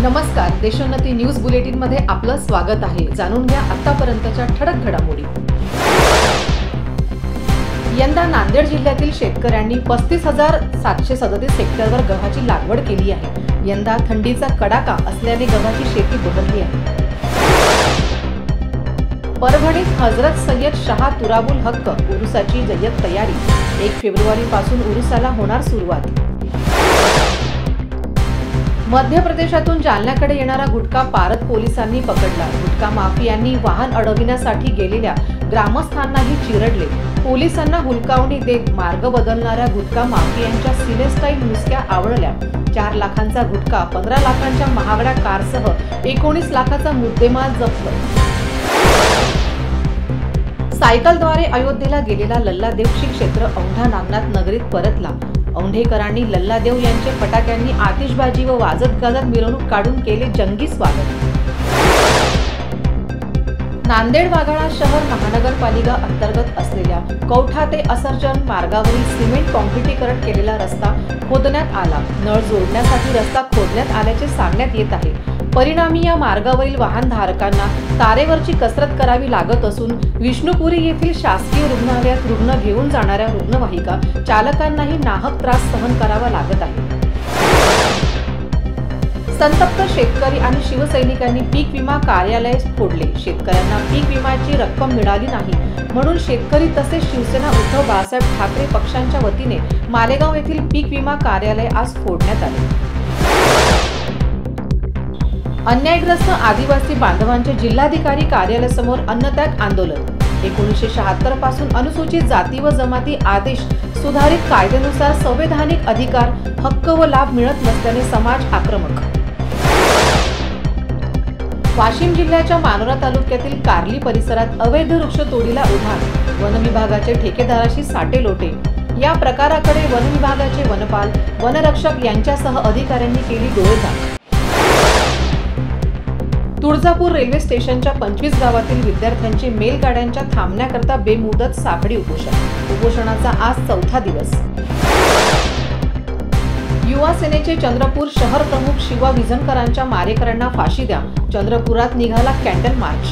नमस्कार, Deshonnati news bulletin मध्ये आपलं स्वागत आहे। जाणून घ्या आतापर्यंतच्या ठळक घडामोडी। यंदा नांदेड जिल्ह्यातील शेतकऱ्यांनी 35,737 हेक्टरवर गव्हाची लागवड केली आहे। यंदा थंडीचा कडाका असल्याने गव्हाची शेती बहरली आहे। परभणीत हजरत सय्यद शाह तुराबुल हक्क उरुसाची जय्यत तयारी। 1 फेब्रुवारी पासून उरुसाला होणार सुरुवात। मध्य प्रदेशातून जालन्याकडे येणारा गुटखा पारत पोलिसांनी पकडला। गुटखा माफियांनी वाहन अडविण्यासाठी गेलेल्या ग्रामस्थांनाही चिरडले। पोलिसांना हुलकावणी देत मार्ग बदलणाऱ्या गुटखा माफियांच्या सिनेस्टाईल मुसक्या आवळल्या। 4 लाखांचा गुटखा, 15 लाखांच्या महागड्या कारसह 19 लाखाचा मुद्देमाल जप्त। सायकलद्वारे अयोध्येला गेलेला लल्लादेव श्री क्षेत्र औंढा नागनाथ नगरीत परतला। औंढेकरांनी लल्लादेव यांचे फटाक्यांनी आतिषबाजी व वाजत गाजत मिरवणूक काढून केले जंगी स्वागत। नांदेड वाघाळा शहर महानगरपालिका अंतर्गत असलेल्या कौठा ते असरजन मार्गावरील सिमेंट काँक्रिटीकरण केलेला रस्ता खोदण्यात आला। नळ जोडण्यासाठी रस्ता खोदण्यात आल्याचे सांगण्यात येत आहे। परिणामी या मार्गावरील वाहनधारकांना तारेवरची कसरत करावी लागत असून विष्णुपुरी येथील शासकीय रुग्णालयात रुग्ण घेऊन जाणाऱ्या रुग्णवाहिका चालकांनाही नाहक त्रास सहन करावा लागत आहे। संतप्त शेतकरी आणि शिवसैनिकांनी पीक विमा कार्यालय फोडले। शेतकऱ्यांना पीक विम्याची रक्कम मिळाली नाही म्हणून शेतकरी तसेच शिवसेना उद्धव बाळासाहेब ठाकरे पक्षांच्या वतीने मालेगाव येथील पीक विमा कार्यालय आज फोडण्यात आले। अन्यायग्रस्त आदिवासी बांधवांचे जिल्हाधिकारी कार्यालयासमोर अन्नत्याग आंदोलन। 1976 पासून अनुसूचित जाती व जमाती आदेश सुधारित कायद्यानुसार संवैधानिक अधिकार, हक्क व लाभ मिळत नसल्याने समाज आक्रमक। वाशिम जिल्ह्याच्या मानोरा तालुक्यातील कार्ली परिसरात अवैध वृक्षतोडीला उधाण। वन विभागाचे ठेकेदाराशी साटेलोटे। या प्रकाराकडे वन विभागाचे वनपाल, वनरक्षक यांच्यासह अधिकाऱ्यांनी केली डोळेझाक। तुळजापूर रेल्वे स्टेशनच्या 25 गावातील विद्यार्थ्यांचे मेलगाड्यांच्या थांबण्याकरता बेमुदत साखळी उपोषण। उपोषणाचा आज 4था दिवस। युवा सेनेचे चंद्रपूर शहर प्रमुख शिवा विझनकरांच्या मारेकऱ्यांना फाशी द्या। चंद्रपुरात निघाला कॅन्डल मार्च।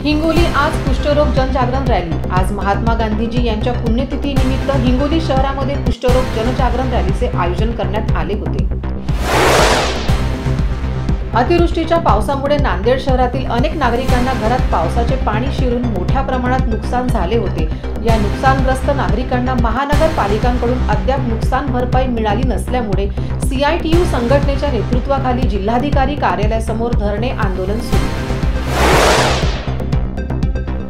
हिंगोली आज कुष्ठरोग जनजागरण रॅली। आज महात्मा गांधीजी यांच्या पुण्यतिथी निमित्त हिंगोली शहरामध्ये कुष्ठरोग जनजागरण रॅलीचे आयोजन करण्यात आले होते। अतिवृष्टीच्या पावसामुळे नांदेड शहरातील अनेक नागरिकांना घरात पावसाचे पाणी शिरून मोठ्या प्रमाणात नुकसान झाले होते। या नुकसानग्रस्त नागरिकांना महानगरपालिकांकडून अद्याप नुकसान भरपाई मिळाली नसल्यामुळे CITU संघटनेच्या नेतृत्वाखाली जिल्हाधिकारी कार्यालयासमोर धरणे आंदोलन सुरू।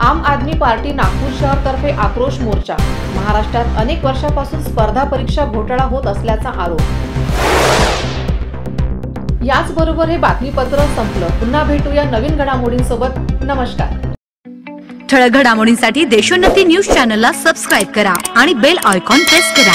आम आदमी पार्टी नागपूर शहर तर्फे आक्रोश मोर्चा। महाराष्ट्रात अनेक वर्षापासून स्पर्धा परीक्षा घोटाळा होत असल्याचा आरोप। याचबरोबर हे बातमीपत्र संपलं। पुन्हा भेटूया नवीन घडामोडींसोबत। नमस्कार। ठळक घडामोडींसाठी देशोन्नती न्यूज चॅनलला सबस्क्राइब करा आणि बेल आयकॉन प्रेस करा।